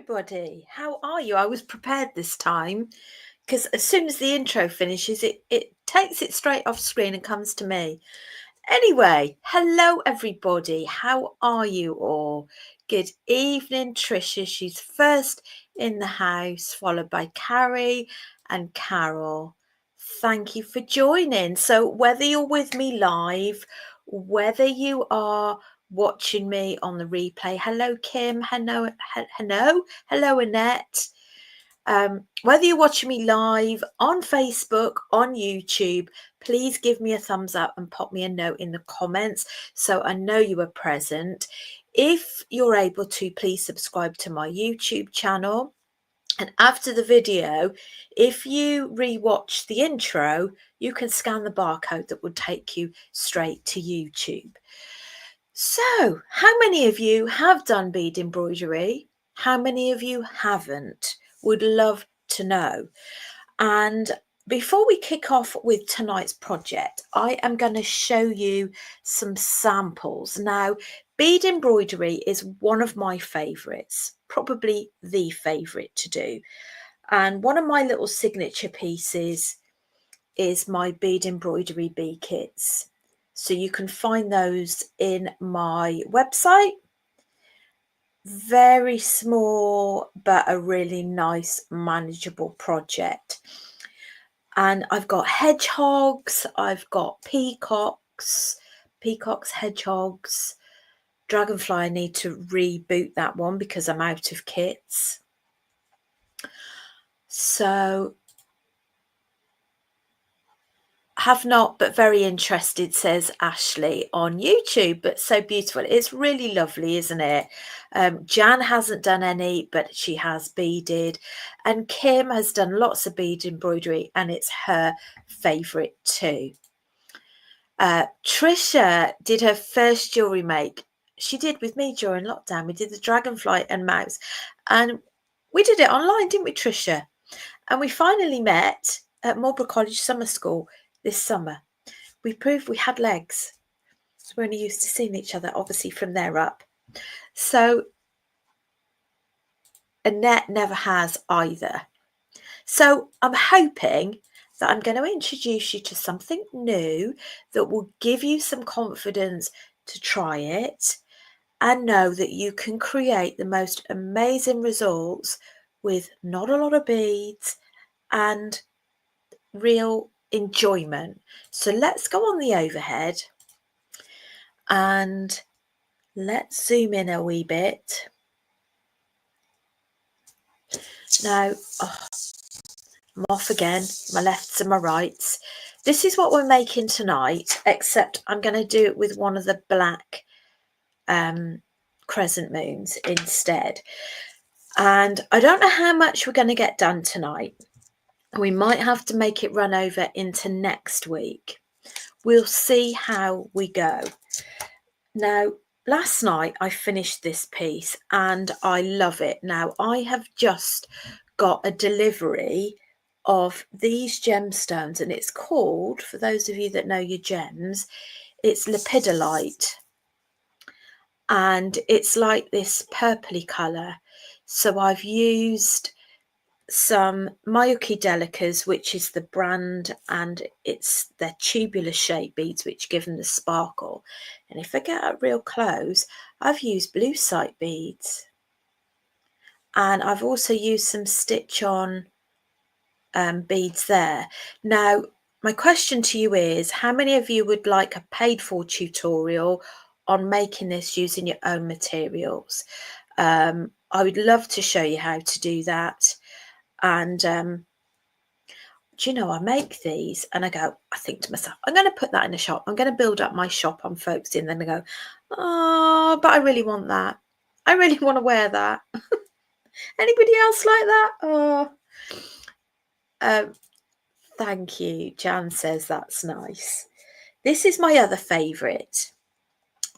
everybody. How are you? I was prepared this time because as soon as the intro finishes, it takes it straight off screen and comes to me. Anyway, hello everybody. How are you all? Good evening, Trisha. She's first in the house, followed by Carrie and Carol. Thank you for joining. So whether you're with me live, whether you are watching me on the replay, hello Kim, hello Annette. Whether you're watching me live on Facebook, on YouTube, please give me a thumbs up and pop me a note in the comments so I know you are present. If you're able to, please subscribe to my YouTube channel. And after the video, if you rewatch the intro, you can scan the barcode that will take you straight to YouTube. So, how many of you have done bead embroidery? How many of you haven't? Would love to know. And before we kick off with tonight's project, I am going to show you some samples. Now, bead embroidery is one of my favourites, probably the favourite to do. And one of my little signature pieces is my bead embroidery bee kits. So you can find those in my website. Very small, but a really nice, manageable project. And I've got hedgehogs, I've got peacocks, hedgehogs, dragonfly. I need to reboot that one because I'm out of kits. So have not, but very interested, says Ashley on YouTube. But so beautiful. It's really lovely, isn't it? Jan hasn't done any, but she has beaded. And Kim has done lots of bead embroidery, and it's her favourite too. Trisha did her first jewellery make. She did with me during lockdown. We did the dragonfly and mouse. And we did it online, didn't we, Trisha? And we finally met at Marlborough College Summer School this summer. We proved we had legs. So we're only used to seeing each other, obviously, from there up. So Annette never has either. So I'm hoping that I'm going to introduce you to something new that will give you some confidence to try it and know that you can create the most amazing results with not a lot of beads and real enjoyment. So let's go on the overhead and let's zoom in a wee bit. Now, I'm off again, my lefts and my rights. This is what we're making tonight, except I'm going to do it with one of the black crescent moons instead. And I don't know how much we're going to get done tonight. We might have to make it run over into next week. We'll see how we go. Now, last night I finished this piece and I love it. Now, I have just got a delivery of these gemstones, and it's called, for those of you that know your gems, it's lepidolite. And it's like this purpley colour. So I've used some Mayuki Delicas, which is the brand, and it's their tubular shape beads which give them the sparkle. And if I get up real close, I've used bluesite beads, and I've also used some stitch on beads there. Now my question to you is, how many of you would like a paid for tutorial on making this using your own materials? I would love to show you how to do that. And do you know, I make these and I think to myself, I'm going to put that in a shop. I'm going to build up my shop on folks in. Then I go, oh, but I really want that. I really want to wear that. Anybody else like that? Oh, thank you. Jan says that's nice. This is my other favourite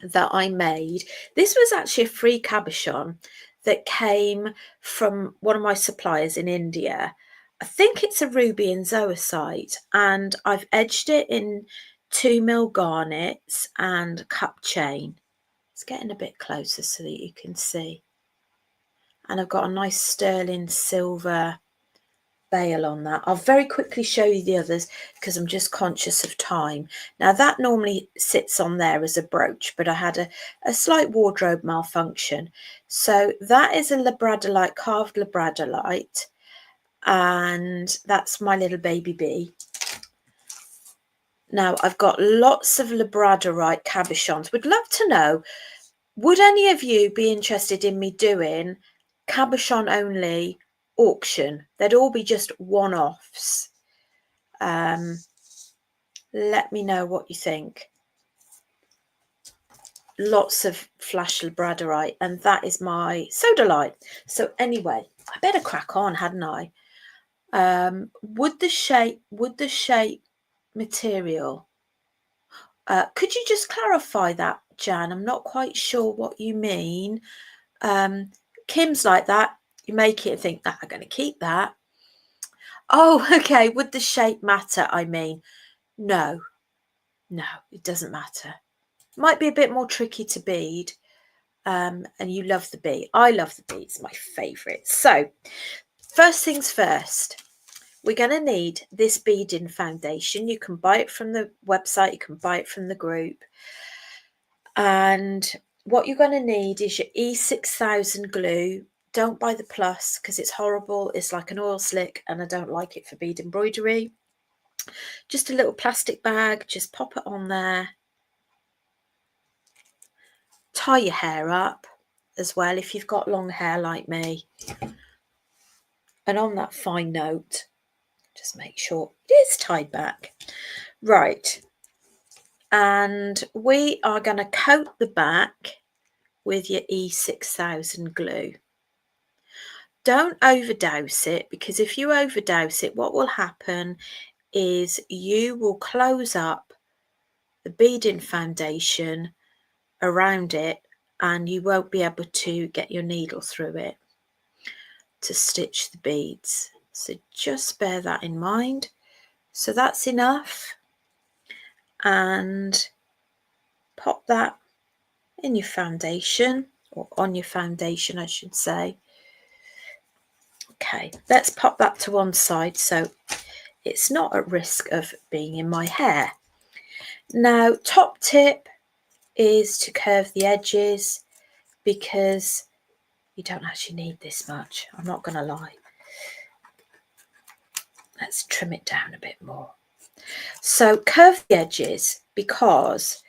that I made. This was actually a free cabochon that came from one of my suppliers in India. I think it's a ruby and zoisite, and I've edged it in 2mm garnets and cup chain. It's getting a bit closer so that you can see. and I've got a nice sterling silver bail on that. I'll very quickly show you the others because I'm just conscious of time. Now that normally sits on there as a brooch, but I had a slight wardrobe malfunction. So that is a labradorite, carved labradorite, and that's my little baby bee. Now I've got lots of labradorite cabochons. Would love to know, would any of you be interested in me doing cabochon only auction? They'd all be just one-offs. Let me know what you think. Lots of flash labradorite, and that is my sodalite. So anyway, I better crack on, hadn't I? Would the shape material, could you just clarify that, Jan? I'm not quite sure what you mean. Kim's like that. You make it and think that I'm going to keep that. Oh, okay. Would the shape matter? I mean, no, it doesn't matter. Might be a bit more tricky to bead. And you love the bead. I love the bead. It's my favourite. So first things first, we're going to need this beading foundation. You can buy it from the website. You can buy it from the group. And what you're going to need is your E6000 glue. Don't buy the plus because it's horrible. It's like an oil slick and I don't like it for bead embroidery. Just a little plastic bag. Just pop it on there. Tie your hair up as well if you've got long hair like me. And on that fine note, just make sure it is tied back. Right. And we are going to coat the back with your E6000 glue. Don't overdose it, because if you overdose it, what will happen is you will close up the beading foundation around it and you won't be able to get your needle through it to stitch the beads. So just bear that in mind. So that's enough, and pop that in your foundation, or on your foundation I should say. Okay, let's pop that to one side so it's not at risk of being in my hair. Now, top tip is to curve the edges, because you don't actually need this much, I'm not going to lie. Let's trim it down a bit more. So curve the edges, because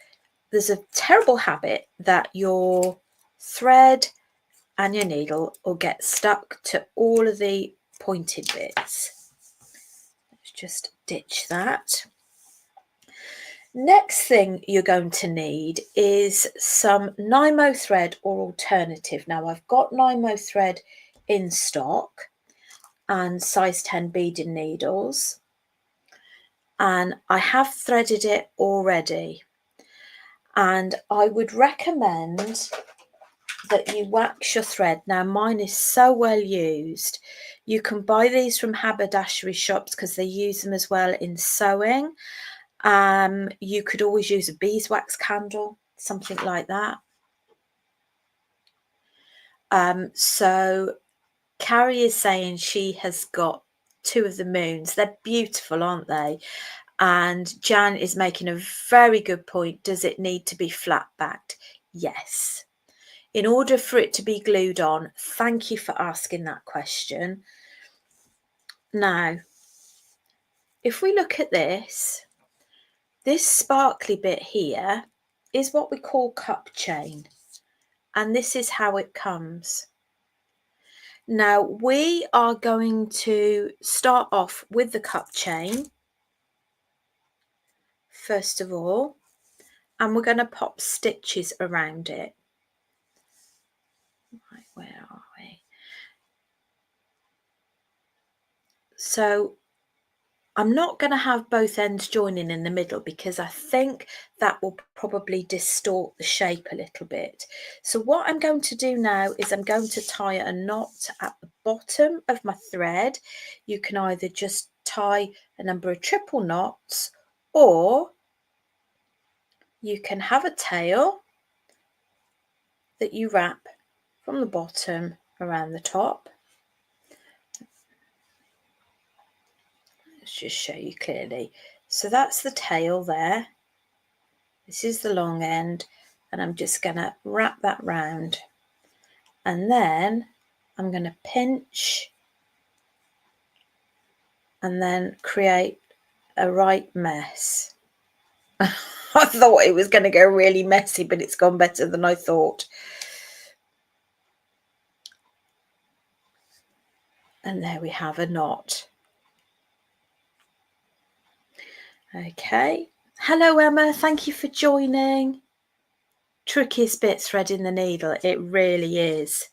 there's a terrible habit that your thread and your needle will get stuck to all of the pointed bits. Let's just ditch that. Next thing you're going to need is some nymo thread or alternative. Now I've got nymo thread in stock and size 10 beading needles, and I have threaded it already, and I would recommend that you wax your thread. Now mine is so well used. You can buy these from haberdashery shops because they use them as well in sewing. You could always use a beeswax candle, something like that. So Carrie is saying she has got 2 of the moons. They're beautiful, aren't they? And Jan is making a very good point. Does it need to be flat backed? Yes. In order for it to be glued on. Thank you for asking that question. Now, if we look at this sparkly bit here is what we call cup chain, and this is how it comes. Now we are going to start off with the cup chain first of all, and we're going to pop stitches around it. Right, where are we? So I'm not going to have both ends joining in the middle because I think that will probably distort the shape a little bit. So what I'm going to do now is I'm going to tie a knot at the bottom of my thread. You can either just tie a number of triple knots, or you can have a tail that you wrap from the bottom around the top. Let's just show you clearly. So that's the tail there. This is the long end, and I'm just going to wrap that round. And then I'm going to pinch and then create a right mess. I thought it was going to go really messy, but it's gone better than I thought. And there we have a knot. Okay. Hello, Emma. Thank you for joining. Trickiest bit, threading the needle. It really is.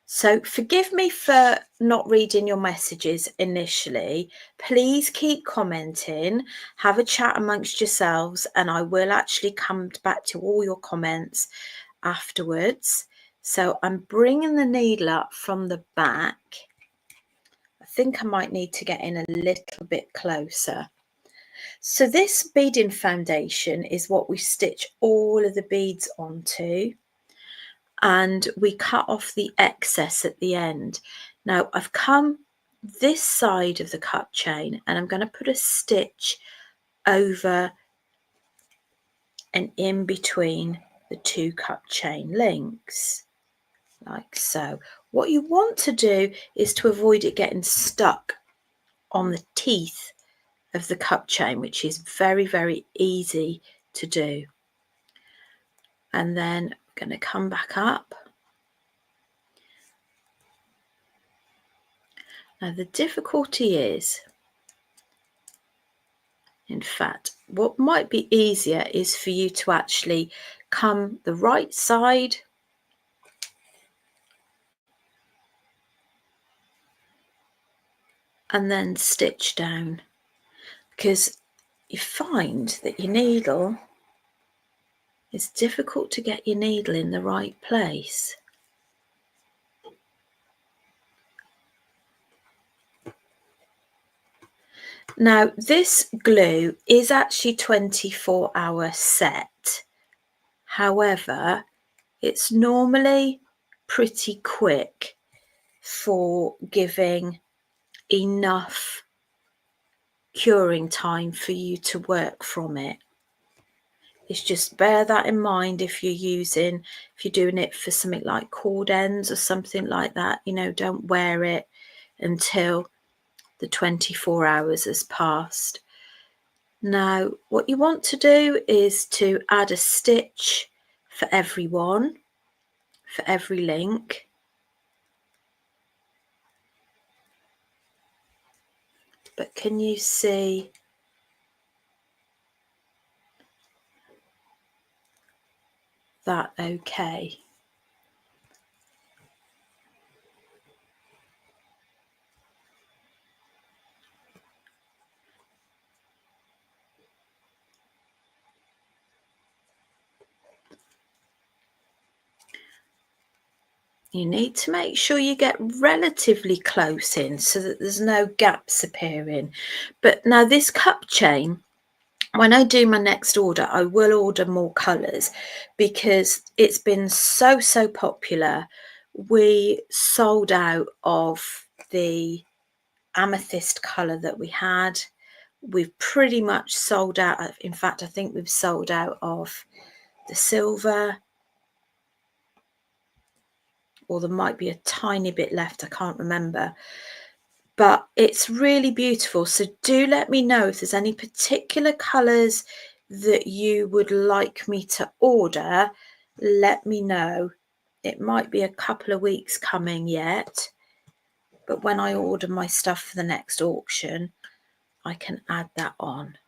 So forgive me for not reading your messages initially. Please keep commenting, have a chat amongst yourselves, and I will actually come back to all your comments afterwards. So I'm bringing the needle up from the back. I think I might need to get in a little bit closer. So this beading foundation is what we stitch all of the beads onto, and we cut off the excess at the end. Now I've come this side of the cut chain and I'm going to put a stitch over and in between the two cut chain links, like so. What you want to do is to avoid it getting stuck on the teeth of the cut chain, which is very, very easy to do. And then I'm going to come back up. Now the difficulty is, in fact, what might be easier is for you to actually come the right side and then stitch down, because you find that your needle, it's difficult to get your needle in the right place. Now this glue is actually 24-hour set. However, it's normally pretty quick for giving enough curing time for you to work from it. It's just bear that in mind if you're doing it for something like cord ends or something like that. You know, don't wear it until the 24 hours has passed. Now what you want to do is to add a stitch for every one, for every link. But can you see that okay? You need to make sure you get relatively close in so that there's no gaps appearing. But now this cup chain, when I do my next order, I will order more colours because it's been so popular. We sold out of the amethyst colour that we had. We've pretty much sold out. In fact, I think we've sold out of the silver, or there might be a tiny bit left, I can't remember. But it's really beautiful. So do let me know if there's any particular colours that you would like me to order. Let me know. It might be a couple of weeks coming yet, but when I order my stuff for the next auction, I can add that on.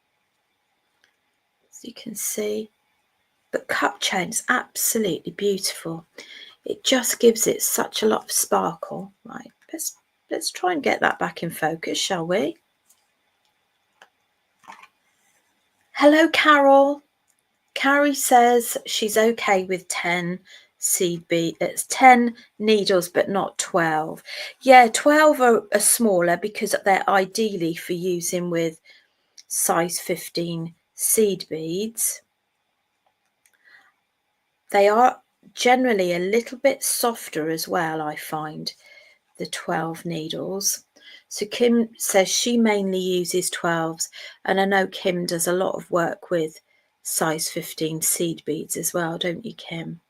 As you can see, but cup chain is absolutely beautiful. It just gives it such a lot of sparkle. Right, let's try and get that back in focus, shall we? Hello, Carol. Carrie says she's okay with 10 seed bead. It's 10 needles, but not 12. Yeah, 12 are smaller because they're ideally for using with size 15 seed beads. They are generally a little bit softer as well, I find, the 12 needles. So Kim says she mainly uses 12s, and I know Kim does a lot of work with size 15 seed beads as well, don't you, Kim?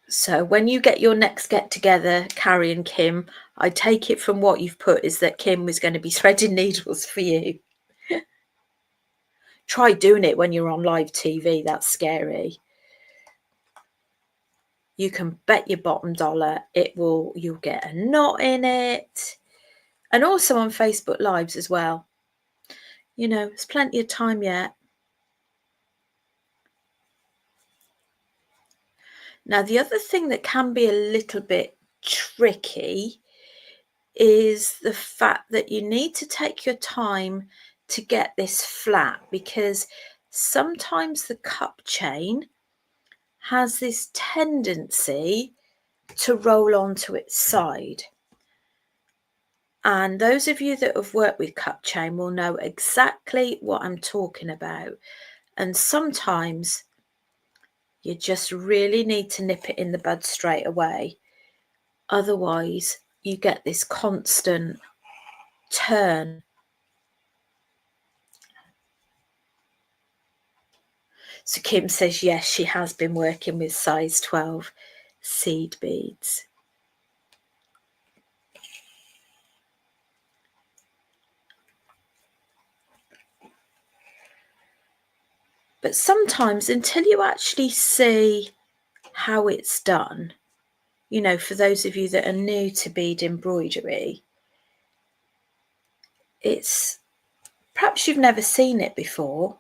So when you get your next get together, Carrie and Kim, I take it from what you've put is that Kim was going to be threading needles for you. Try doing it when you're on live TV, that's scary. You can bet your bottom dollar you'll get a knot in it. And also on Facebook Lives as well. You know, there's plenty of time yet. Now, the other thing that can be a little bit tricky is the fact that you need to take your time to get this flat, because sometimes the cup chain has this tendency to roll onto its side. And those of you that have worked with cup chain will know exactly what I'm talking about. And sometimes you just really need to nip it in the bud straight away. Otherwise, you get this constant turn. So Kim says, yes, she has been working with size 12 seed beads. But sometimes until you actually see how it's done, you know, for those of you that are new to bead embroidery, it's perhaps you've never seen it before.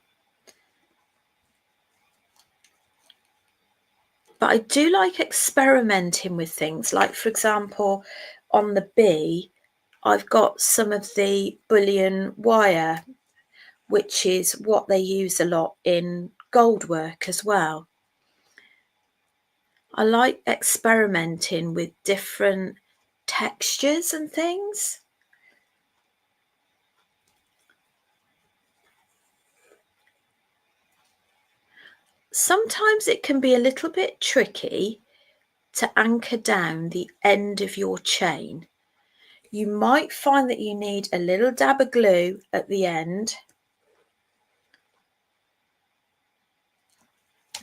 But I do like experimenting with things. Like, for example, on the bee, I've got some of the bullion wire, which is what they use a lot in gold work as well. I like experimenting with different textures and things. Sometimes it can be a little bit tricky to anchor down the end of your chain. You might find that you need a little dab of glue at the end.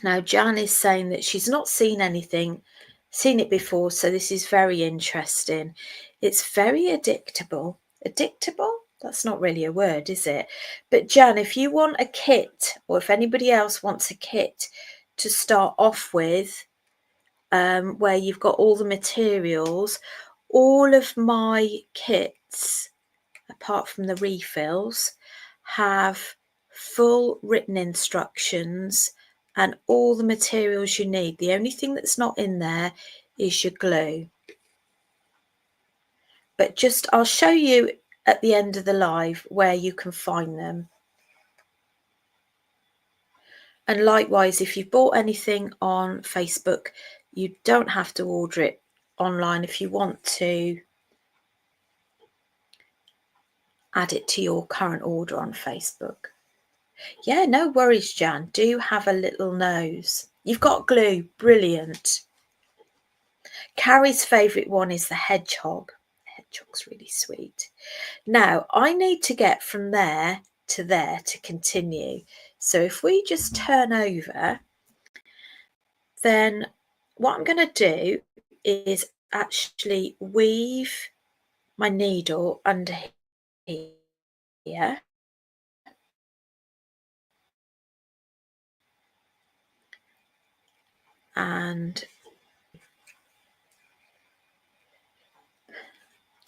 Now, Jan is saying that she's not seen it before, so this is very interesting. It's very addictable. Addictable? That's not really a word, is it? But Jan, if you want a kit, or if anybody else wants a kit to start off with, where you've got all the materials, all of my kits, apart from the refills, have full written instructions and all the materials you need. The only thing that's not in there is your glue. But I'll show you at the end of the live where you can find them. And likewise, if you've bought anything on Facebook, you don't have to order it online. If you want to add it to your current order on Facebook. Yeah, no worries, Jan. Do have a little nose. You've got glue. Brilliant. Carrie's favourite one is the hedgehog. The hedgehog's really sweet. Now, I need to get from there to continue. So if we just turn over, then what I'm going to do is actually weave my needle under here. And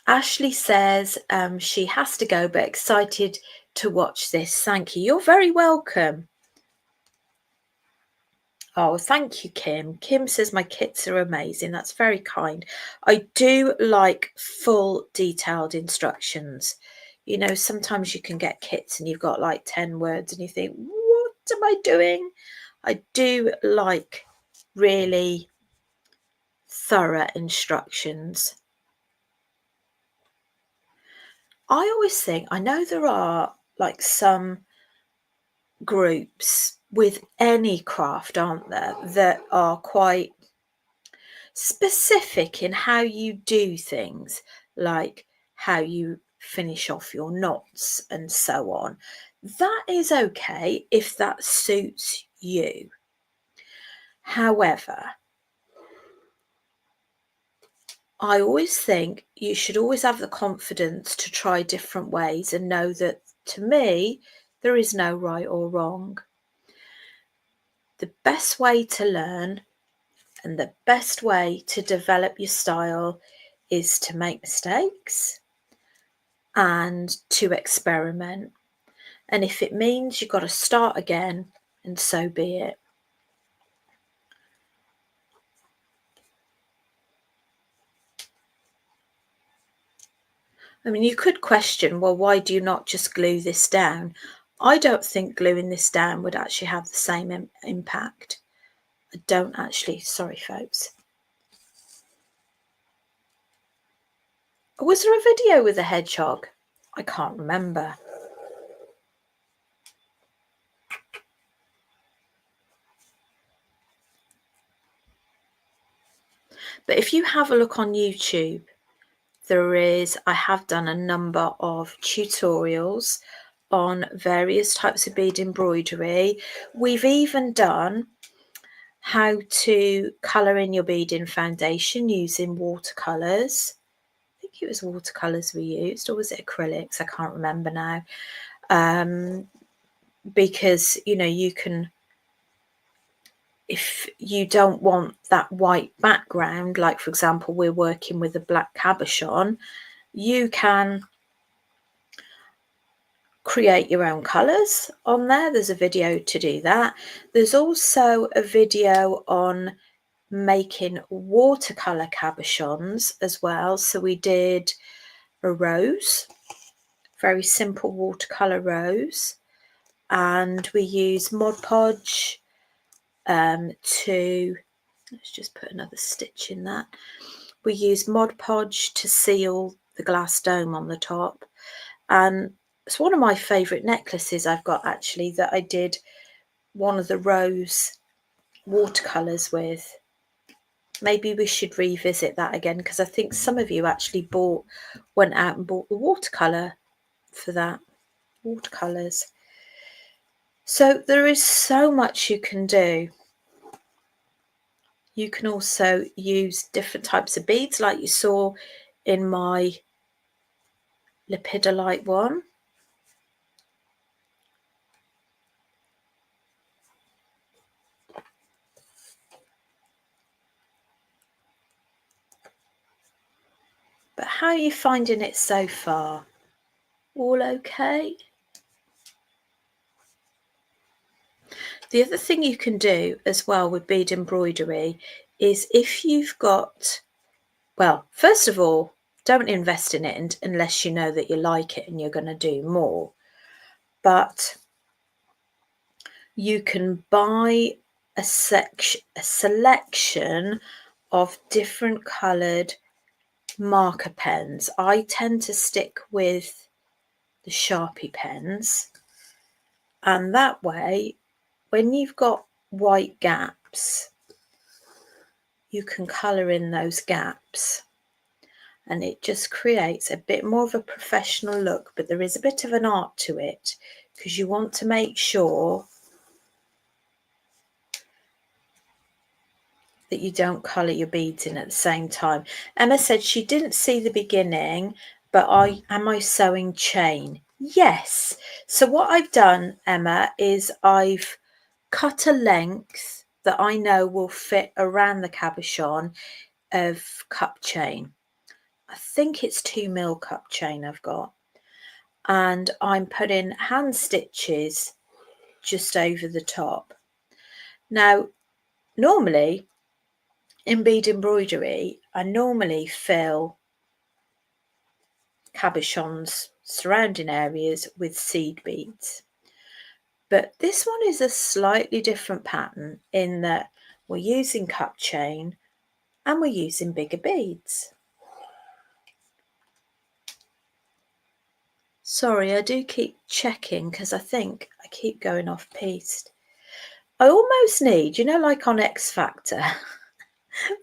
Ashley says she has to go, but excited to watch this. Thank you. You're very welcome. Oh, thank you, Kim. Kim says my kits are amazing. That's very kind. I do like full detailed instructions. You know, sometimes you can get kits and you've got like 10 words and you think, what am I doing? I do like really thorough instructions. I always think, I know there are like some groups with any craft, aren't there, that are quite specific in how you do things, like how you finish off your knots and so on. That is okay if that suits you. However, I always think you should always have the confidence to try different ways and know that, to me, there is no right or wrong. The best way to learn and the best way to develop your style is to make mistakes and to experiment. And if it means you've got to start again, and so be it. I mean, you could question, well, why do you not just glue this down? I don't think gluing this down would actually have the same impact. I don't actually. Sorry, folks. Was there a video with a hedgehog? I can't remember. But if you have a look on YouTube, I have done a number of tutorials on various types of bead embroidery. We've even done how to colour in your beading foundation using watercolours. I think it was watercolours we used, or was it acrylics? I can't remember now. Because, you know, you can, if you don't want that white background, like for example, we're working with a black cabochon, you can create your own colours on there. There's a video to do that. There's also a video on making watercolour cabochons as well. So we did a rose, very simple watercolour rose, and we use Mod Podge to, let's just put another stitch in that. We use Mod Podge to seal the glass dome on the top, and it's one of my favourite necklaces I've got actually, that I did one of the rose watercolours with. Maybe we should revisit that again, because I think some of you actually went out and bought the watercolour for that, watercolours. So there is so much you can do. You can also use different types of beads, like you saw in my lepidolite one. But how are you finding it so far? All okay? The other thing you can do as well with bead embroidery is, if you've got, well, first of all, don't invest in it unless you know that you like it and you're going to do more. But you can buy a selection of different coloured marker pens. I tend to stick with the Sharpie pens, and that way, when you've got white gaps, you can colour in those gaps, and it just creates a bit more of a professional look. But there is a bit of an art to it, because you want to make sure that you don't colour your beads in at the same time. Emma said she didn't see the beginning, but am I sewing chain? Yes. So what I've done, Emma, is I've cut a length that I know will fit around the cabochon of cup chain. I think it's 2mm cup chain I've got, and I'm putting hand stitches just over the top. Now, normally in bead embroidery, I normally fill cabochons surrounding areas with seed beads, but this one is a slightly different pattern in that we're using cup chain and we're using bigger beads. Sorry, I do keep checking because I think I keep going off piste. I almost need, you know, like on X Factor,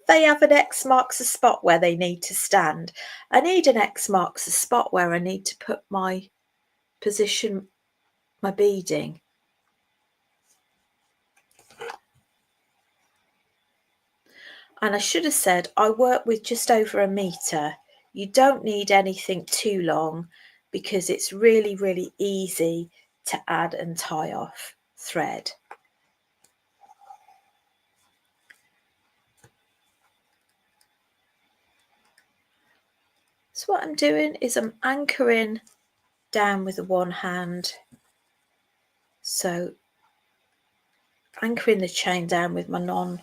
they have an X marks a spot where they need to stand. I need an X marks a spot where I need to put my position, my beading. And I should have said I work with just over 1 metre. You don't need anything too long because it's really, really easy to add and tie off thread. So what I'm doing is I'm anchoring down with the one hand. So anchoring the chain down with my non-dominant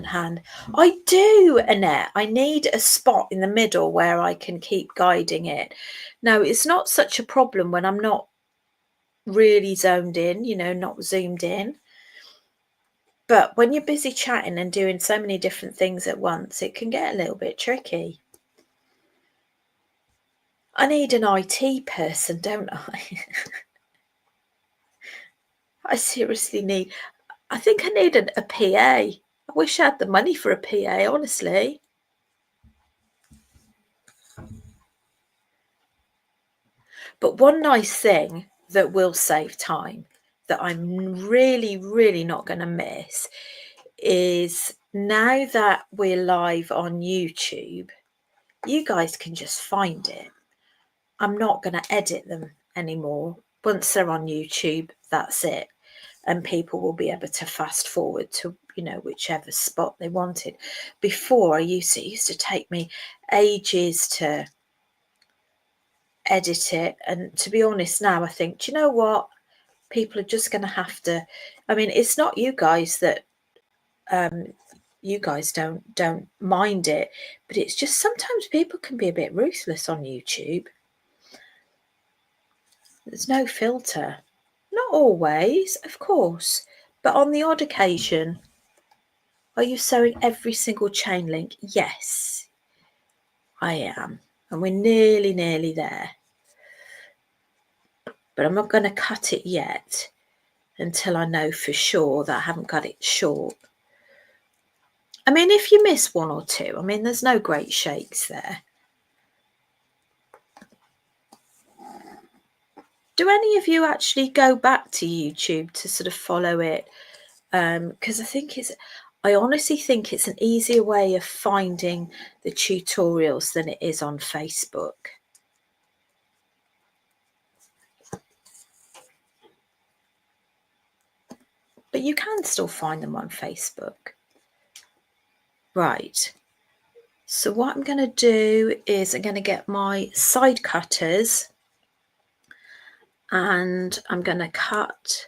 hand. I do, Annette. I need a spot in the middle where I can keep guiding it. Now, it's not such a problem when I'm not really zoned in, you know, not zoomed in. But when you're busy chatting and doing so many different things at once, it can get a little bit tricky. I need an IT person, don't I? I seriously need, I think I need a PA. I wish I had the money for a PA, honestly. But one nice thing that will save time that I'm really, really not going to miss is now that we're live on YouTube, you guys can just find it. I'm not going to edit them anymore. Once they're on YouTube, that's it. And people will be able to fast forward to, you know, whichever spot they wanted. Before, it used to take me ages to edit it. And to be honest now, I think, do you know what? People are just going to have to, I mean, it's not you guys that, you guys don't mind it, but it's just sometimes people can be a bit ruthless on YouTube. There's no filter. Not always, of course, but on the odd occasion. Are you sewing every single chain link? Yes, I am. And we're nearly there. But I'm not going to cut it yet until I know for sure that I haven't got it short. I mean, if you miss one or two, I mean, there's no great shakes there. Do any of you actually go back to YouTube to sort of follow it? Because I honestly think it's an easier way of finding the tutorials than it is on Facebook. But you can still find them on Facebook. Right. So what I'm going to do is I'm going to get my side cutters and I'm going to cut,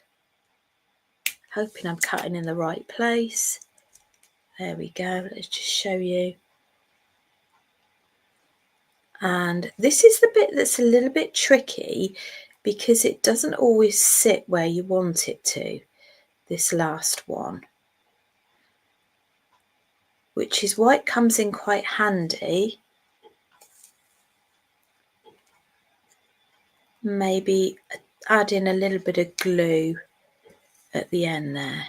hoping I'm cutting in the right place. There we go. Let's just show you. And this is the bit that's a little bit tricky because it doesn't always sit where you want it to, this last one, which is why it comes in quite handy. Maybe add in a little bit of glue at the end there.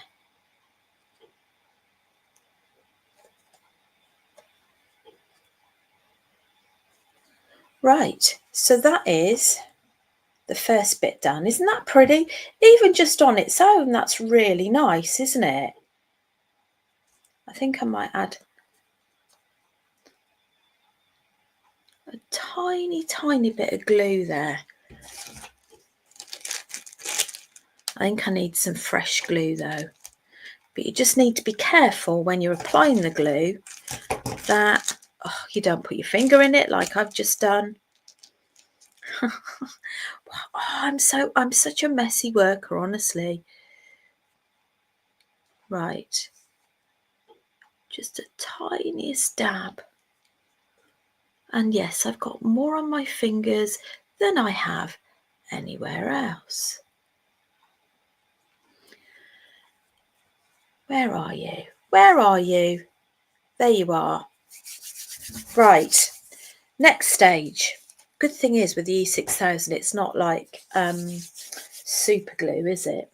Right, so that is the first bit done. Isn't that pretty? Even just on its own, that's really nice, isn't it? I think I might add a tiny bit of glue there. I think I need some fresh glue though. But you just need to be careful when you're applying the glue that you don't put your finger in it like I've just done. I'm such a messy worker, honestly. Right. Just a tiniest dab. And yes, I've got more on my fingers than I have anywhere else. Where are you? Where are you? There you are. Right, next stage. Good thing is with the E6000, it's not like super glue, is it?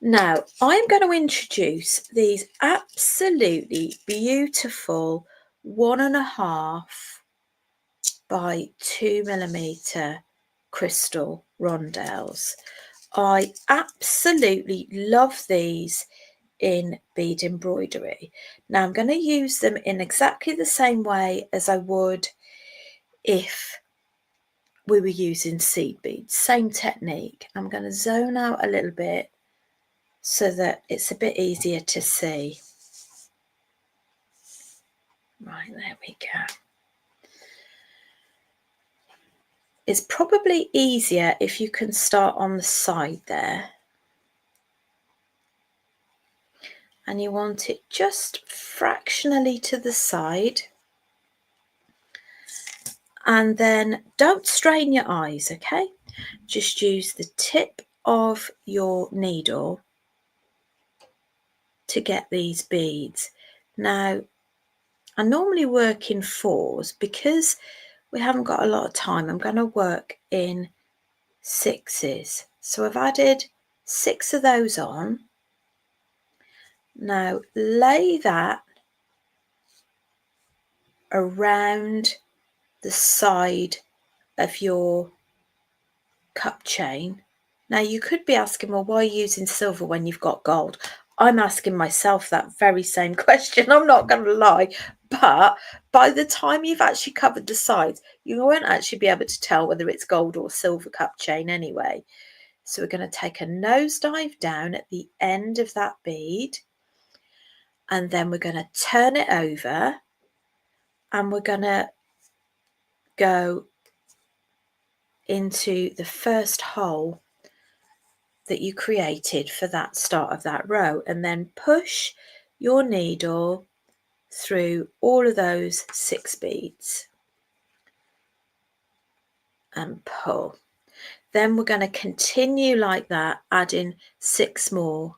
Now, I'm going to introduce these absolutely beautiful 1.5 by 2mm crystal rondelles. I absolutely love these in bead embroidery. Now I'm going to use them in exactly the same way as I would if we were using seed beads. Same technique. I'm going to zone out a little bit so that it's a bit easier to see. Right, there we go. It's probably easier if you can start on the side there. And you want it just fractionally to the side. And then don't strain your eyes, okay? Just use the tip of your needle to get these beads. Now, I normally work in 4s. Because we haven't got a lot of time, I'm going to work in 6s. So I've added 6 of those on. Now lay that around the side of your cup chain. Now you could be asking, well, why are you using silver when you've got gold? I'm asking myself that very same question, I'm not going to lie, but by the time you've actually covered the sides, you won't actually be able to tell whether it's gold or silver cup chain anyway. So we're going to take a nosedive down at the end of that bead, and then we're going to turn it over, and we're going to go into the first hole that you created for that start of that row, and then push your needle through all of those 6 beads and pull. Then we're going to continue like that, adding 6 more.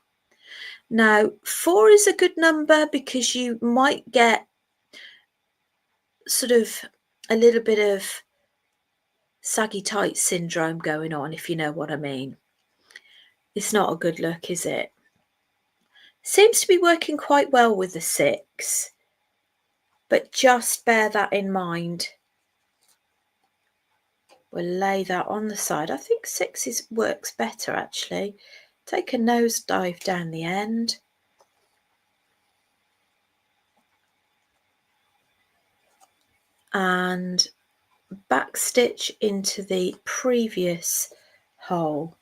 Now 4 is a good number because you might get sort of a little bit of saggy tight syndrome going on, if you know what I mean. It's not a good look, is it? Seems to be working quite well with the 6, but just bear that in mind. We'll lay that on the side. I think 6 works better actually. Take a nosedive down the end. And backstitch into the previous hole.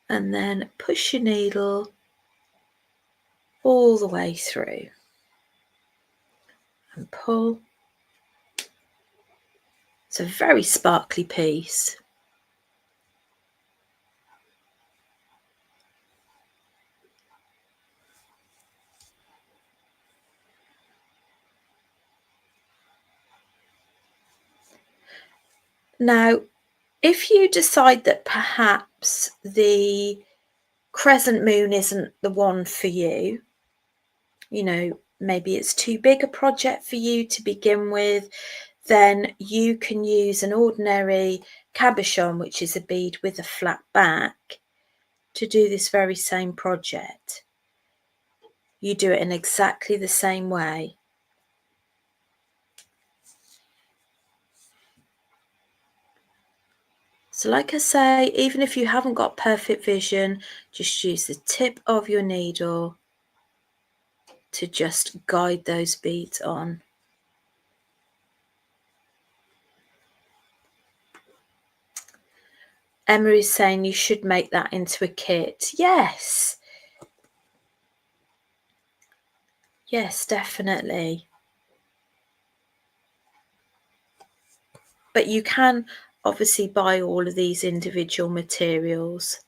And then push your needle all the way through and pull. It's a very sparkly piece. Now, if you decide that perhaps the crescent moon isn't the one for you, you know, maybe it's too big a project for you to begin with, then you can use an ordinary cabochon, which is a bead with a flat back, to do this very same project. You do it in exactly the same way. So like I say, even if you haven't got perfect vision, just use the tip of your needle to just guide those beads on. Emma is saying you should make that into a kit. Yes. Yes, definitely. But you can obviously buy all of these individual materials.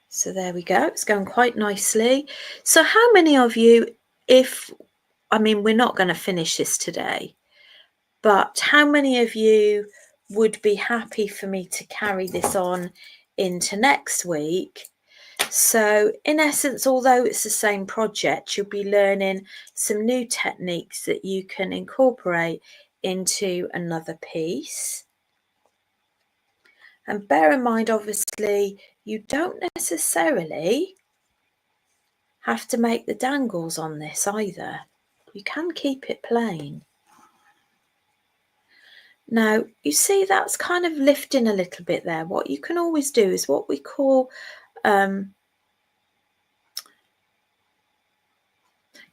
So there we go. It's going quite nicely. So how many of you, I mean, we're not going to finish this today, but how many of you would be happy for me to carry this on into next week? So in essence, although it's the same project, you'll be learning some new techniques that you can incorporate into another piece. And bear in mind, obviously, you don't necessarily have to make the dangles on this either. You can keep it plain. Now, you see that's kind of lifting a little bit there. What you can always do is what we call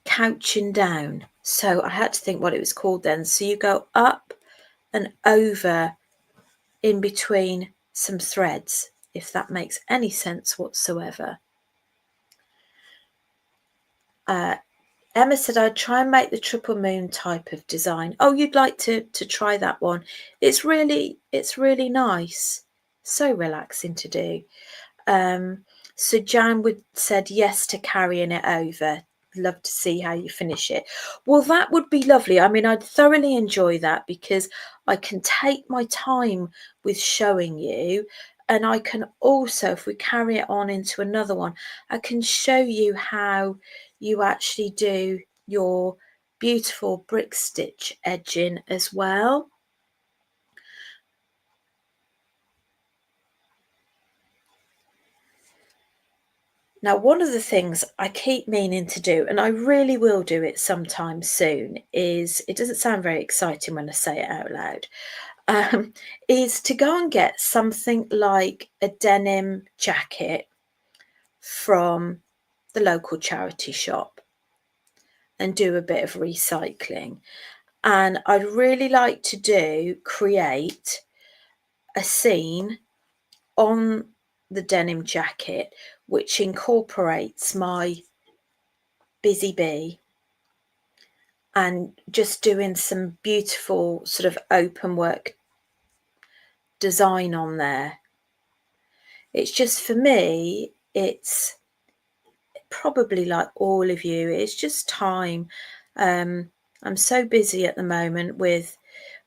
couching down. So I had to think what it was called then. So you go up and over in between some threads, if that makes any sense whatsoever. Emma said I'd try and make the triple moon type of design. Oh, you'd like to try that one. It's really nice. So relaxing to do. So Jan said yes to carrying it over. Love to see how you finish it. Well, that would be lovely. I mean, I'd thoroughly enjoy that because I can take my time with showing you, and I can also, if we carry it on into another one, I can show you how you actually do your beautiful brick stitch edging as well. Now, one of the things I keep meaning to do, and I really will do it sometime soon, is, it doesn't sound very exciting when I say it out loud, is to go and get something like a denim jacket from the local charity shop and do a bit of recycling. And I'd really like to create a scene on the denim jacket which incorporates my busy bee and just doing some beautiful sort of open work design on there. It's just, for me, it's probably like all of you, it's just time. I'm so busy at the moment with,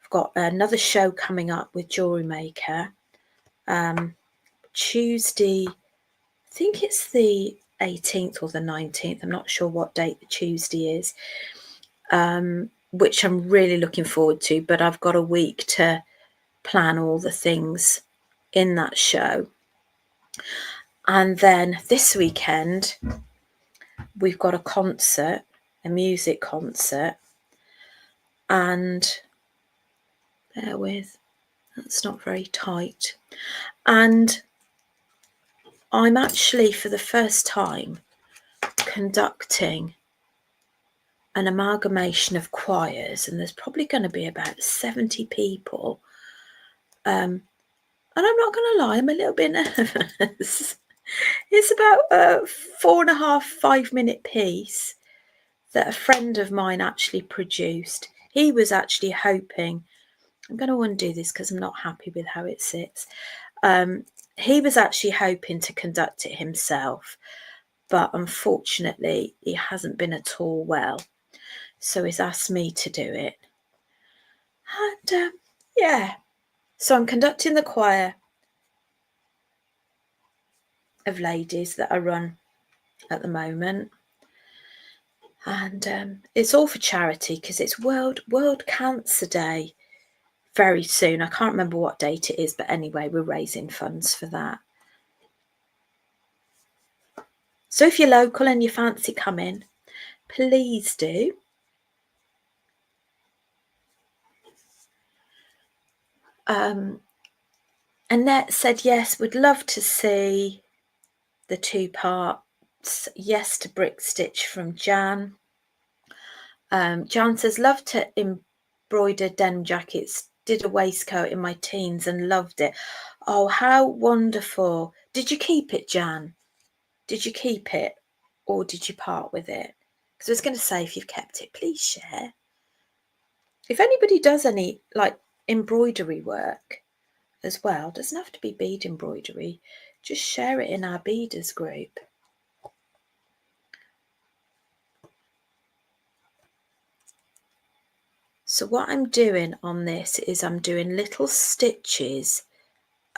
I've got another show coming up with Jewelry Maker Tuesday, I think it's the 18th or the 19th, I'm not sure what date the Tuesday is, which I'm really looking forward to, but I've got a week to plan all the things in that show. And then this weekend we've got a concert, a music concert, and bear with, that's not very tight, and I'm actually for the first time conducting an amalgamation of choirs, and there's probably going to be about 70 people, and I'm not going to lie, I'm a little bit nervous. It's about a 4.5 5-minute piece that a friend of mine actually produced. He was actually hoping, I'm going to undo this because I'm not happy with how it sits. He was actually hoping to conduct it himself, but unfortunately he hasn't been at all well, so he's asked me to do it. And yeah, so I'm conducting the choir of ladies that I run at the moment, and it's all for charity because it's World Cancer Day very soon. I can't remember what date it is, but anyway, we're raising funds for that. So if you're local and you fancy coming, please do. Annette said yes, would love to see the 2 parts. Yes to brick stitch from Jan. Jan says love to embroider denim jackets. Did a waistcoat in my teens and loved it. Oh, how wonderful. Did you keep it, Jan? Did you keep it or did you part with it? Because I was going to say, if you've kept it, please share. If anybody does any like embroidery work as well, doesn't have to be bead embroidery, just share it in our beaders group. So what I'm doing on this is I'm doing little stitches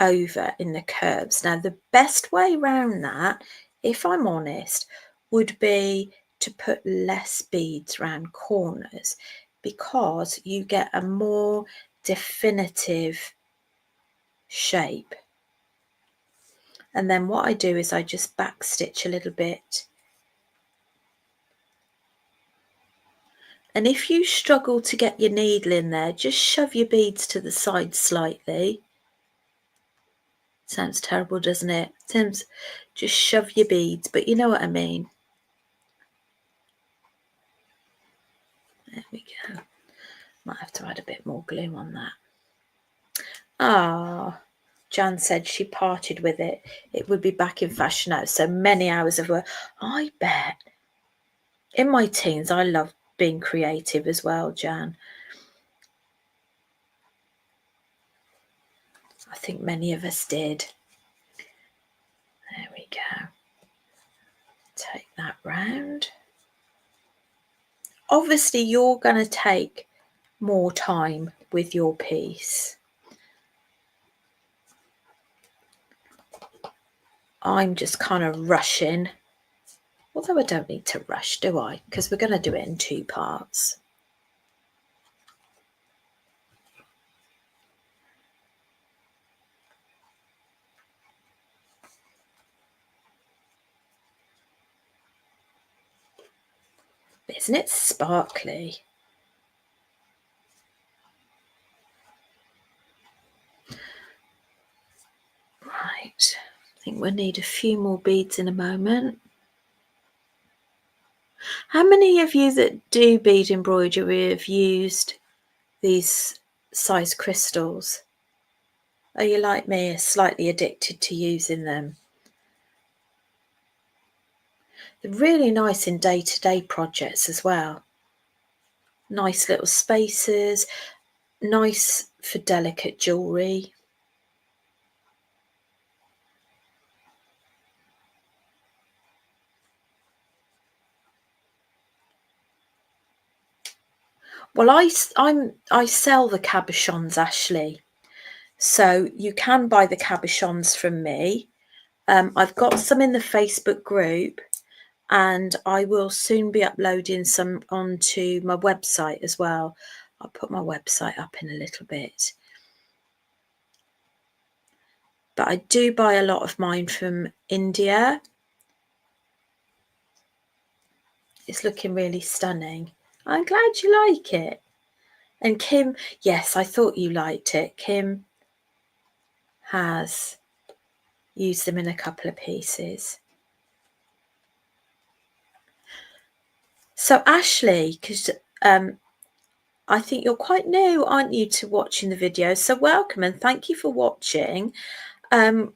over in the curves. Now the best way around that if I'm honest, would be to put less beads around corners, because you get a more definitive shape. And then what I do is I just back stitch a little bit. And if you struggle to get your needle in there, just shove your beads to the side slightly. Sounds terrible, doesn't it? Sounds, just shove your beads, but you know what I mean. There we go. Might have to add a bit more glue on that. Ah, Jan said she parted with it. It would be back in fashion now. So many hours of work. I bet. In my teens, I loved being creative as well, Jan. I think many of us did. There we go. Take that round. Obviously, you're going to take more time with your piece. I'm just kind of rushing, although I don't need to rush, do I? Because we're going to do it in 2 parts. Isn't it sparkly? Right, I think we'll need a few more beads in a moment. How many of you that do bead embroidery have used these size crystals? Are you like me, slightly addicted to using them? They're really nice in day-to-day projects as well. Nice little spaces, nice for delicate jewellery. Well, I sell the cabochons, Ashley. So you can buy the cabochons from me. I've got some in the Facebook group, and I will soon be uploading some onto my website as well. I'll put my website up in a little bit. But I do buy a lot of mine from India. It's looking really stunning. I'm glad you like it. And Kim, yes, I thought you liked it. Kim has used them in a couple of pieces. So Ashley, because I think you're quite new, aren't you, to watching the video? So welcome and thank you for watching. So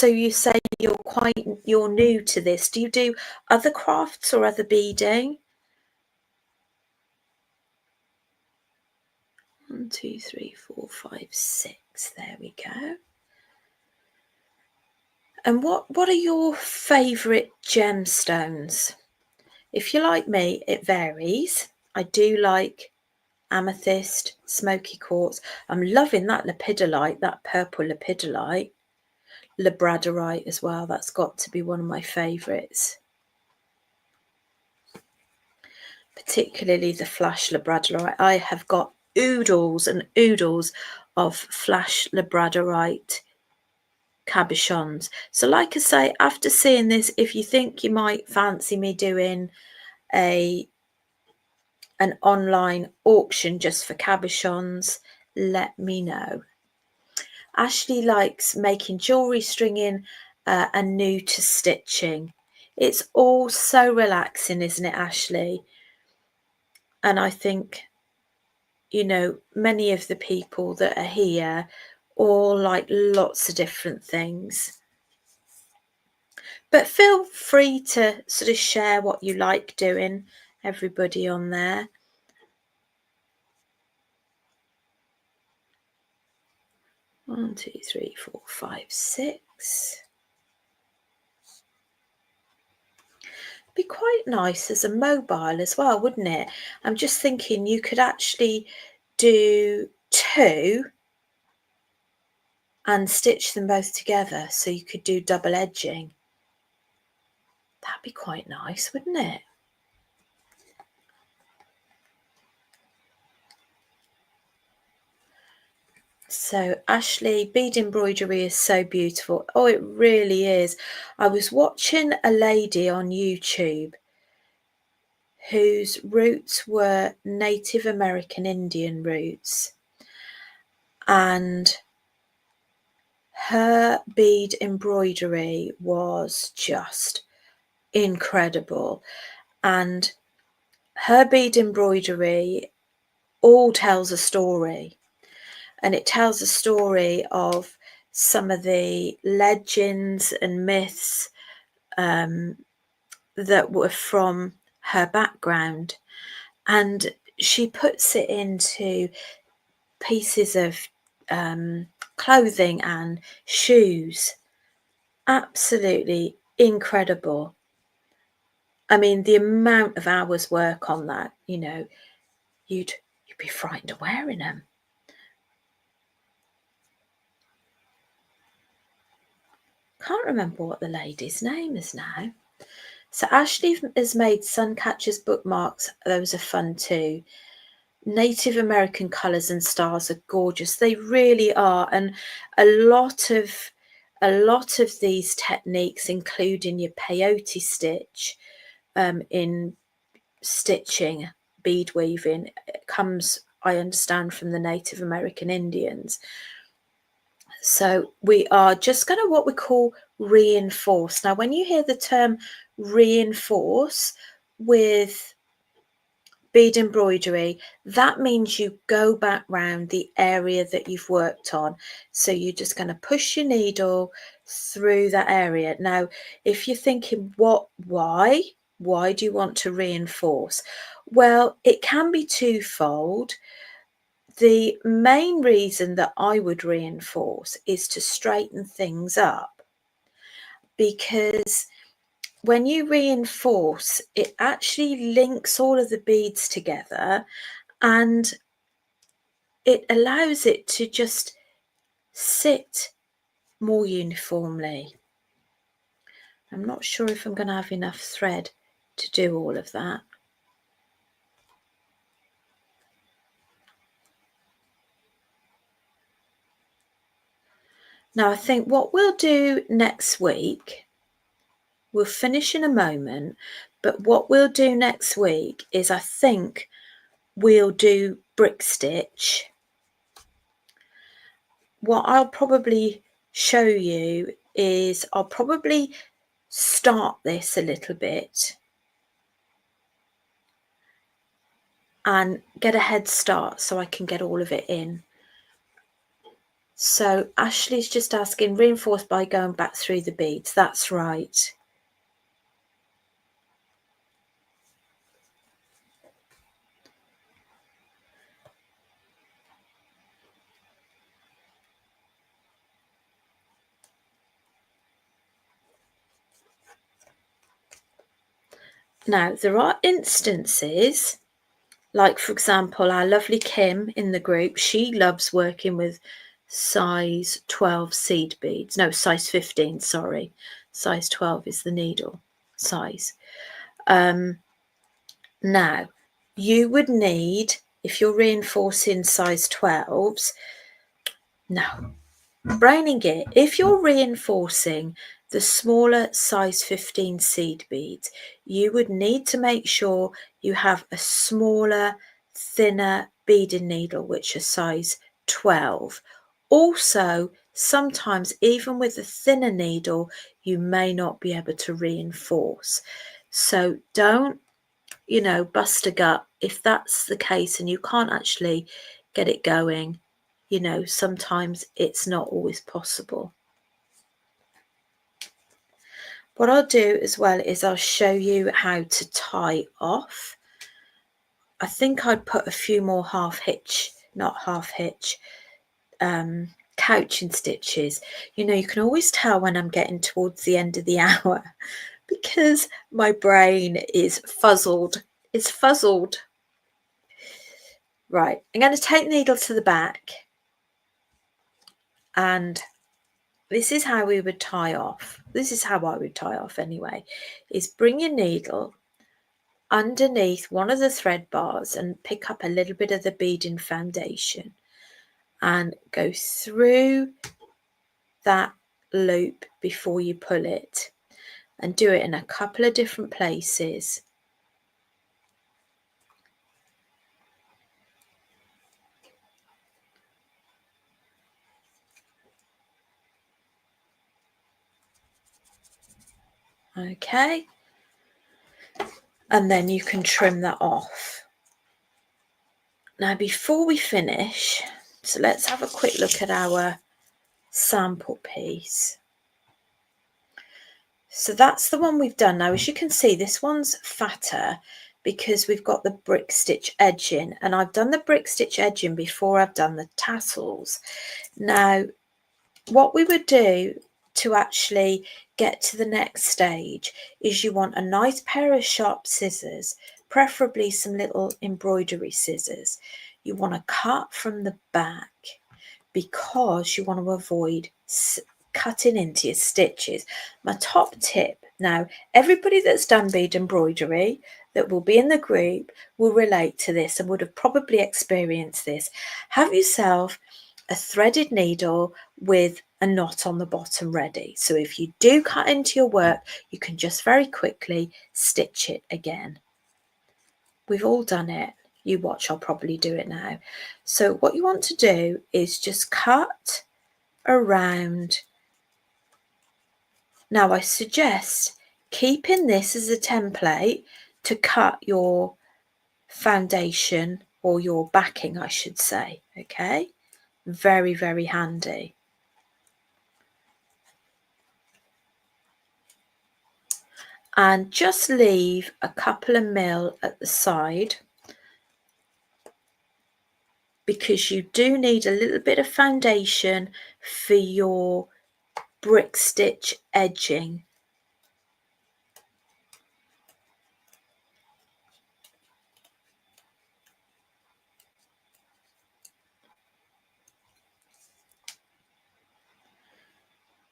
you say you're new to this. Do you do other crafts or other beading? 1, 2, 3, 4, 5, 6. There we go. And what are your favourite gemstones? If you're like me, it varies. I do like amethyst, smoky quartz. I'm loving that lepidolite, that purple lepidolite. Labradorite as well. That's got to be one of my favourites. Particularly the flash labradorite. I have got oodles and oodles of flash labradorite cabochons. So like I say, after seeing this, if you think you might fancy me doing an online auction just for cabochons, let me know. Ashley likes making jewellery, stringing, and new to stitching. It's all so relaxing, isn't it, Ashley? And I think, you know, many of the people that are here all like lots of different things. But feel free to sort of share what you like doing, everybody on there. One, 2, 3, 4, 5, 6. Be quite nice as a mobile as well, wouldn't it? I'm just thinking you could actually do 2 and stitch them both together so you could do double edging. That'd be quite nice, wouldn't it? So Ashley, bead embroidery is so beautiful. Oh, it really is. I was watching a lady on YouTube whose roots were Native American Indian roots, and her bead embroidery was just incredible. And her bead embroidery all tells a story. And it tells a story of some of the legends and myths that were from her background. And she puts it into pieces of clothing and shoes. Absolutely incredible. I mean, the amount of hours work on that, you know, you'd be frightened of wearing them. Can't remember what the lady's name is now. So Ashley has made Suncatcher's bookmarks. Those are fun too. Native American colours and stars are gorgeous. They really are. And a lot of these techniques, including your peyote stitch in stitching, bead weaving, comes, I understand, from the Native American Indians. So we are just going to what we call reinforce. Now, when you hear the term reinforce with bead embroidery, that means you go back round the area that you've worked on. So you're just going to push your needle through that area. Now, if you're thinking, why do you want to reinforce? Well, it can be twofold. The main reason that I would reinforce is to straighten things up, because when you reinforce, it actually links all of the beads together and it allows it to just sit more uniformly. I'm not sure if I'm going to have enough thread to do all of that. Now, I think what we'll do next week, we'll finish in a moment, but what we'll do next week is I think we'll do brick stitch. What I'll probably show you is I'll probably start this a little bit and get a head start so I can get all of it in. So Ashley's just asking, reinforce by going back through the beads. That's right. Now, there are instances, like, for example, our lovely Kim in the group, she loves working with size 12 seed beads. No, size 15, sorry. Size 12 is the needle size. Now, you would need, if you're reinforcing size 12s, no, braining it, if you're reinforcing the smaller size 15 seed beads, you would need to make sure you have a smaller, thinner beading needle, which is size 12. Also, sometimes even with a thinner needle, you may not be able to reinforce. So don't, bust a gut if that's the case and you can't actually get it going. Sometimes it's not always possible. What I'll do as well is I'll show you how to tie off. I think I'd put a few more couching stitches. You can always tell when I'm getting towards the end of the hour because my brain is fuzzled. It's fuzzled. Right, I'm going to take the needle to the back and this is how we would tie off. This is how I would tie off anyway, is bring your needle underneath one of the thread bars and pick up a little bit of the beading foundation and go through that loop before you pull it, and do it in a couple of different places. Okay, and then you can trim that off. Now before we finish, so let's have a quick look at our sample piece. So that's the one we've done. Now as you can see, this one's fatter because we've got the brick stitch edging, and I've done the brick stitch edging before I've done the tassels. Now what we would do to actually get to the next stage is you want a nice pair of sharp scissors, preferably some little embroidery scissors. You want to cut from the back because you want to avoid cutting into your stitches. My top tip, now everybody that's done bead embroidery that will be in the group will relate to this and would have probably experienced this. Have yourself a threaded needle with a knot on the bottom ready. So if you do cut into your work, you can just very quickly stitch it again. We've all done it. You watch, I'll probably do it now. So what you want to do is just cut around. Now I suggest keeping this as a template to cut your foundation, or your backing I should say, okay? Very, very handy. And just leave a couple of mil at the side because you do need a little bit of foundation for your brick stitch edging.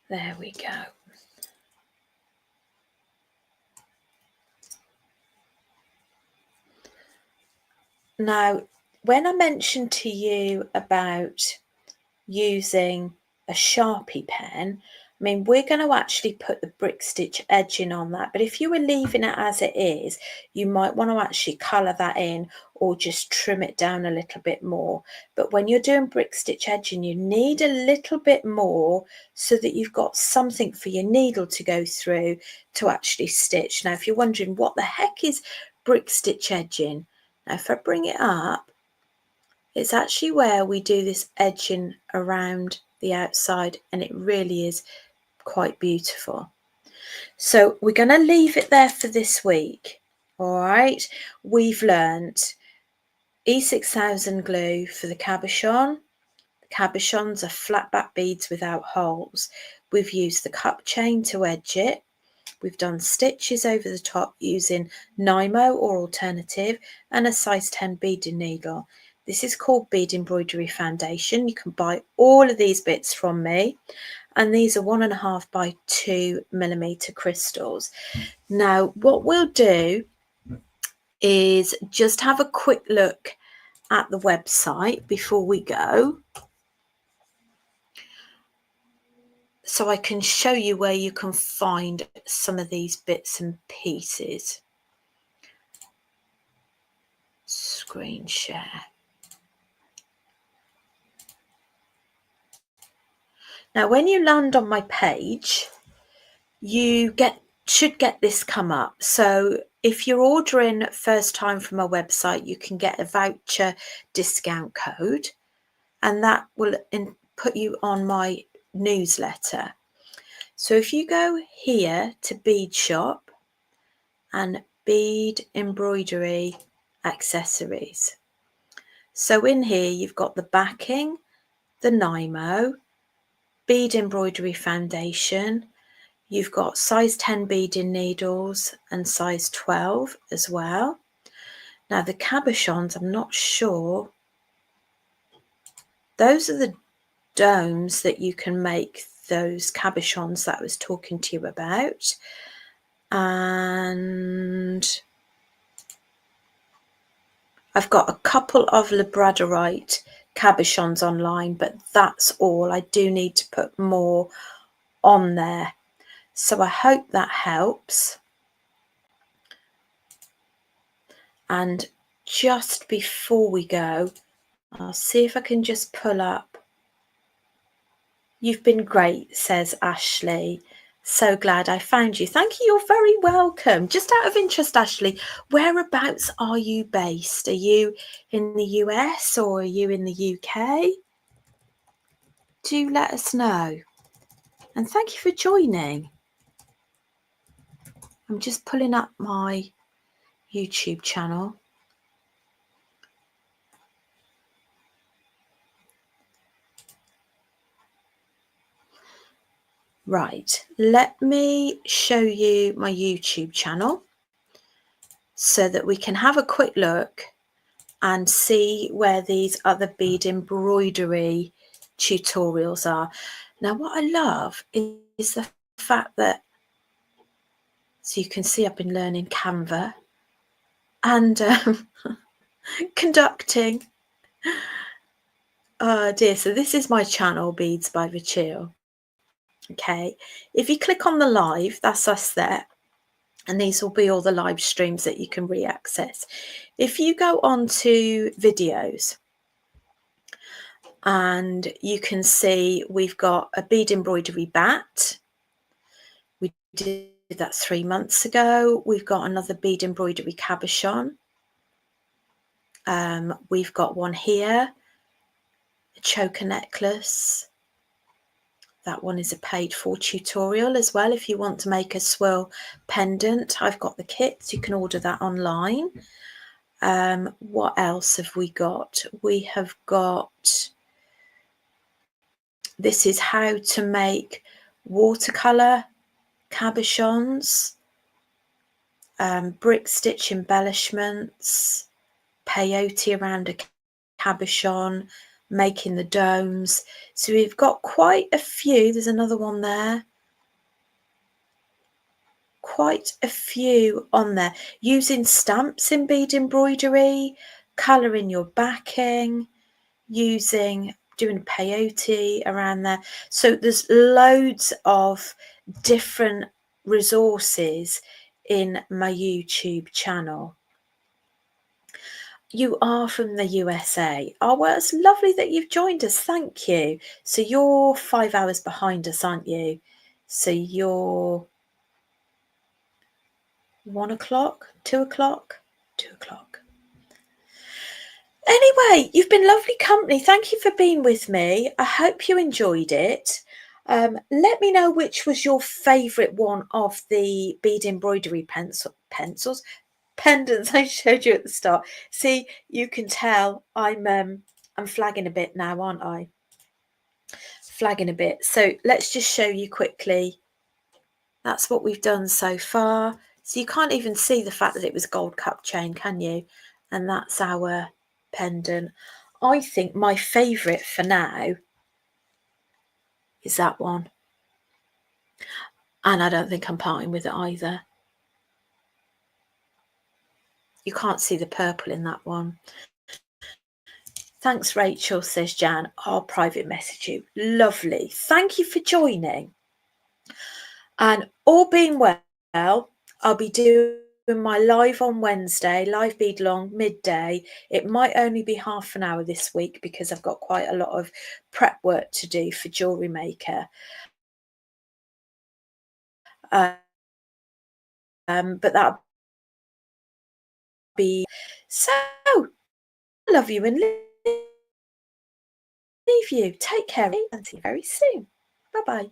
There we go. Now, when I mentioned to you about using a Sharpie pen, I mean, we're going to actually put the brick stitch edging on that, but if you were leaving it as it is, you might want to actually colour that in or just trim it down a little bit more. But when you're doing brick stitch edging, you need a little bit more so that you've got something for your needle to go through to actually stitch. Now, if you're wondering what the heck is brick stitch edging, now if I bring it up, it's actually where we do this edging around the outside, and it really is quite beautiful. So we're going to leave it there for this week. All right, we've learned E6000 glue for the cabochon. The cabochons are flat back beads without holes. We've used the cup chain to edge it. We've done stitches over the top using nymo or alternative and a size 10 beading needle. This is called bead embroidery foundation. You can buy all of these bits from me, and these are 1.5 by 2 millimeter crystals. Now what we'll do is just have a quick look at the website before we go, so I can show you where you can find some of these bits and pieces. Screen share. Now when you land on my page, you should get this come up. So if you're ordering first time from my website, you can get a voucher discount code, and that will put you on my newsletter. So if you go here to bead shop and bead embroidery accessories, so in here you've got the backing, the nymo, bead embroidery foundation, you've got size 10 beading needles and size 12 as well. Now the cabochons, I'm not sure. Those are the domes that you can make those cabochons that I was talking to you about. And I've got a couple of labradorite cabochons online, but that's all. I do need to put more on there. So I hope that helps. And just before we go, I'll see if I can just pull up. You've been great, says Ashley. So glad I found you. Thank you. You're very welcome. Just out of interest, Ashley, whereabouts are you based? Are you in the US or are you in the UK? Do let us know. And thank you for joining. I'm just pulling up my YouTube channel. Right, let me show you my YouTube channel so that we can have a quick look and see where these other bead embroidery tutorials are. Now, what I love is the fact that, so you can see I've been learning Canva and conducting. Oh dear, so this is my channel, Beads by Rachel. Okay, if you click on the live, that's us there. And these will be all the live streams that you can re-access. If you go on to videos, and you can see we've got a bead embroidery bat. We did that 3 months ago. We've got another bead embroidery cabochon. We've got one here, a choker necklace. That one is a paid for tutorial as well. If you want to make a swirl pendant, I've got the kits. You can order that online. What else have we got? We have got, this is how to make watercolor cabochons, brick stitch embellishments, peyote around a cabochon, making the domes. So we've got quite a few. There's another one there. Quite a few on there. Using stamps in bead embroidery, colouring your backing, doing peyote around there. So there's loads of different resources in my YouTube channel. You are from the USA. Oh, well, it's lovely that you've joined us. Thank you. So you're 5 hours behind us, aren't you? So you're 1 o'clock, 2 o'clock, 2 o'clock. Anyway, you've been lovely company. Thank you for being with me. I hope you enjoyed it. Let me know which was your favourite one of the bead embroidery pendants I showed you at the start. See, you can tell I'm flagging a bit now, aren't I? Flagging a bit. So let's just show you quickly. That's what we've done so far. So you can't even see the fact that it was gold cup chain, can you? And that's our pendant. I think my favourite for now is that one. And I don't think I'm parting with it either. You can't see the purple in that one. Thanks, Rachel, says Jan. I'll private message you. Lovely. Thank you for joining. And all being well, I'll be doing my live on Wednesday, live bead long, midday. It might only be half an hour this week because I've got quite a lot of prep work to do for Jewellery Maker. But that'll be so. I love you and leave you. Take care and see you very soon. Bye bye.